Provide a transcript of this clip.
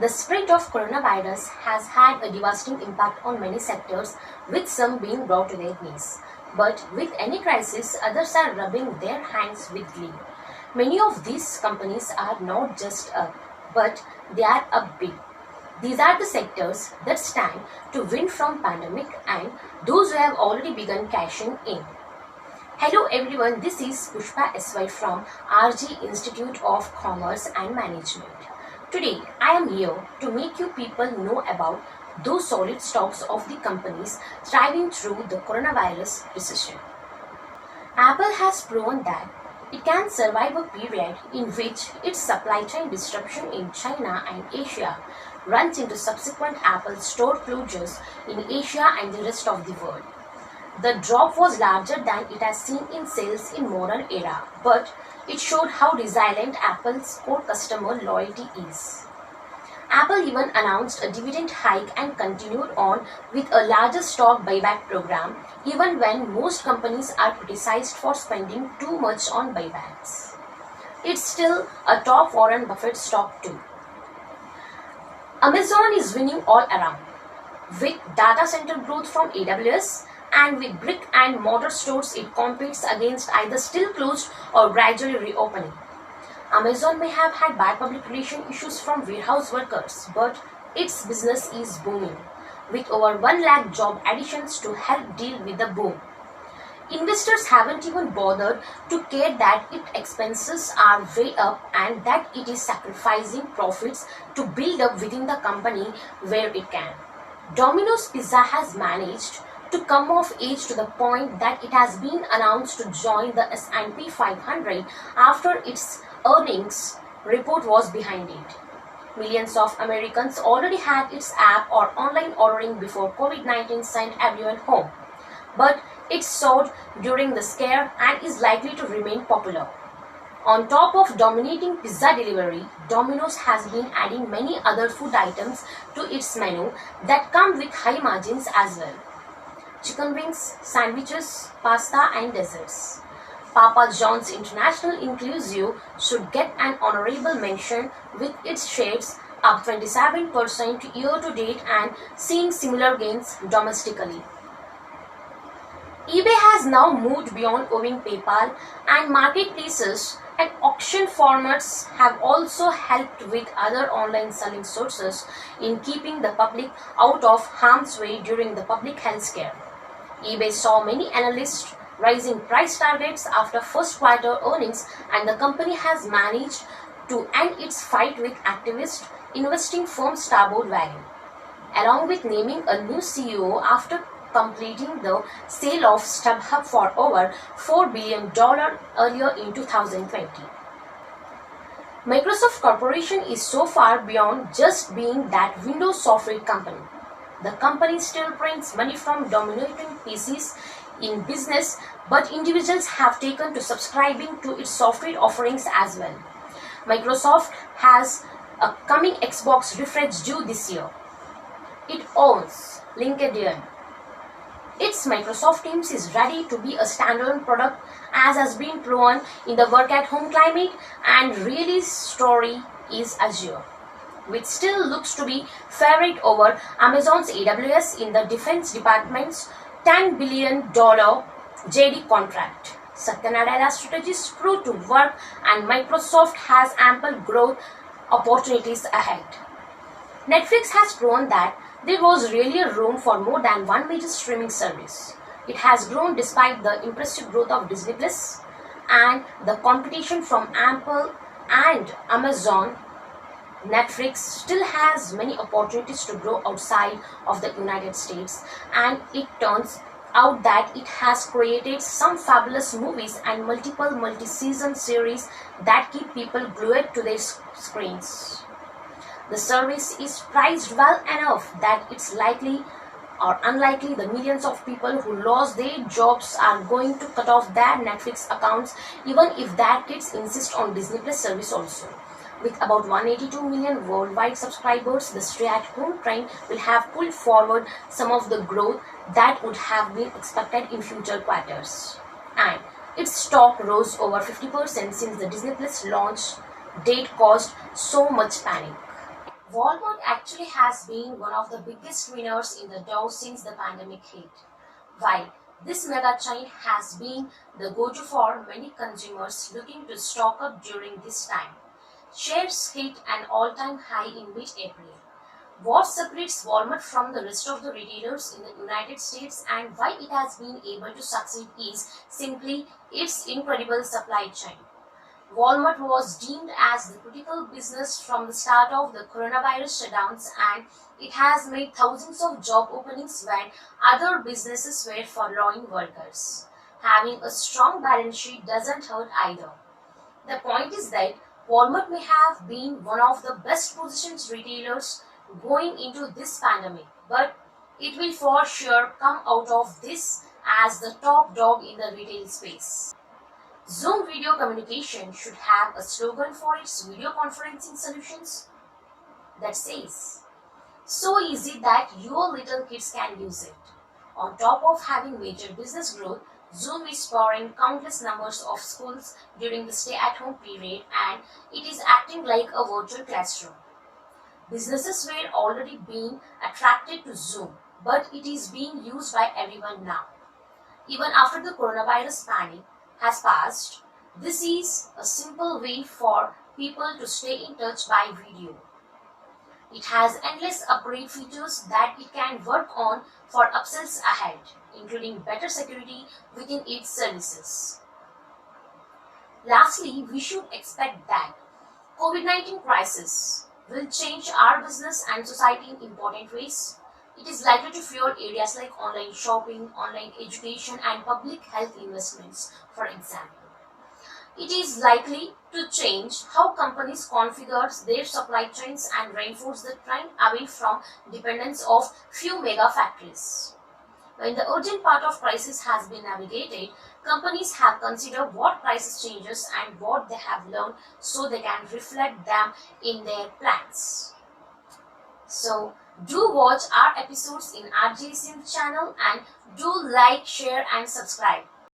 The spread of coronavirus has had a devastating impact on many sectors, with some being brought to their knees. But with any crisis, others are rubbing their hands with glee. Many of these companies are not just up, but they are up big. These are the sectors that stand to win from pandemic and those who have already begun cashing in. Hello everyone, this is Pushpa SY from RG Institute of Commerce and Management. Today I am here to make you people know about those solid stocks of the companies thriving through the coronavirus recession. Apple has proven that it can survive a period in which its supply chain disruption in China and Asia runs into subsequent Apple store closures in Asia and the rest of the world. The drop was larger than it has seen in sales in modern era, but it showed how resilient Apple's core customer loyalty is. Apple even announced a dividend hike and continued on with a larger stock buyback program, even when most companies are criticized for spending too much on buybacks. It's still a top Warren Buffett stock too. Amazon is winning all around, with data center growth from AWS, and with brick and mortar stores it competes against either still closed or gradually reopening. Amazon may have had bad public relation issues from warehouse workers, but its business is booming, with over 1 lakh job additions to help deal with the boom. Investors haven't even bothered to care that its expenses are way up and that it is sacrificing profits to build up within the company where it can. Domino's Pizza has managed to come of age to the point that it has been announced to join the S&P 500 after its earnings report was behind it. Millions of Americans already had its app or online ordering before COVID-19 sent everyone home. But it soared during the scare and is likely to remain popular. On top of dominating pizza delivery, Domino's has been adding many other food items to its menu that come with high margins as well. Chicken wings, sandwiches, pasta and desserts. Papa John's International Inclusive should get an honorable mention with its shares up 27% year to date and seeing similar gains domestically. eBay has now moved beyond owning PayPal, and marketplaces and auction formats have also helped with other online selling sources in keeping the public out of harm's way during the public health scare. eBay saw many analysts rising price targets after first quarter earnings, and the company has managed to end its fight with activist investing firm Starboard Value, along with naming a new CEO after completing the sale of StubHub for over $4 billion earlier in 2020. Microsoft Corporation is so far beyond just being that Windows software company. The company still prints money from dominating PCs in business, but individuals have taken to subscribing to its software offerings as well. Microsoft has a coming Xbox refresh due this year. It owns LinkedIn. Its Microsoft Teams is ready to be a standalone product, as has been proven in the work-at-home climate, and really story is Azure, which still looks to be favorite over Amazon's AWS in the Defense Department's $10 billion JD contract. Satya Nadella's strategies proved to work, and Microsoft has ample growth opportunities ahead. Netflix has proven that there was really a room for more than one major streaming service. It has grown despite the impressive growth of Disney Plus and the competition from Apple and Amazon. Netflix still has many opportunities to grow outside of the United States, and it turns out that it has created some fabulous movies and multiple multi-season series that keep people glued to their screens. The service is priced well enough that it's likely or unlikely the millions of people who lost their jobs are going to cut off their Netflix accounts, even if their kids insist on Disney Plus service also. With about 182 million worldwide subscribers, the stay-at-home trend will have pulled forward some of the growth that would have been expected in future quarters. And its stock rose over 50% since the Disney Plus launch date caused so much panic. Walmart actually has been one of the biggest winners in the Dow since the pandemic hit. While this mega chain has been the go-to for many consumers looking to stock up during this time, shares hit an all-time high in mid-April. What separates Walmart from the rest of the retailers in the United States and why it has been able to succeed is simply its incredible supply chain. Walmart was deemed as the critical business from the start of the coronavirus shutdowns, and it has made thousands of job openings when other businesses were furloughing workers. Having a strong balance sheet doesn't hurt either. The point is that Walmart may have been one of the best positioned retailers going into this pandemic, but it will for sure come out of this as the top dog in the retail space. Zoom Video Communication should have a slogan for its video conferencing solutions that says, "So easy that your little kids can use it." On top of having major business growth, Zoom is powering countless numbers of schools during the stay-at-home period, and it is acting like a virtual classroom. Businesses were already being attracted to Zoom, but it is being used by everyone now. Even after the coronavirus panic has passed, this is a simple way for people to stay in touch by video. It has endless upgrade features that it can work on for upsells ahead, including better security within its services. Lastly, we should expect that COVID-19 crisis will change our business and society in important ways. It is likely to fuel areas like online shopping, online education, and public health investments, for example. It is likely to change how companies configure their supply chains and reinforce the trend away from dependence of few mega factories. When the urgent part of crisis has been navigated, companies have considered what crisis changes and what they have learned so they can reflect them in their plans. So, do watch our episodes in RGET channel and do like, share and subscribe.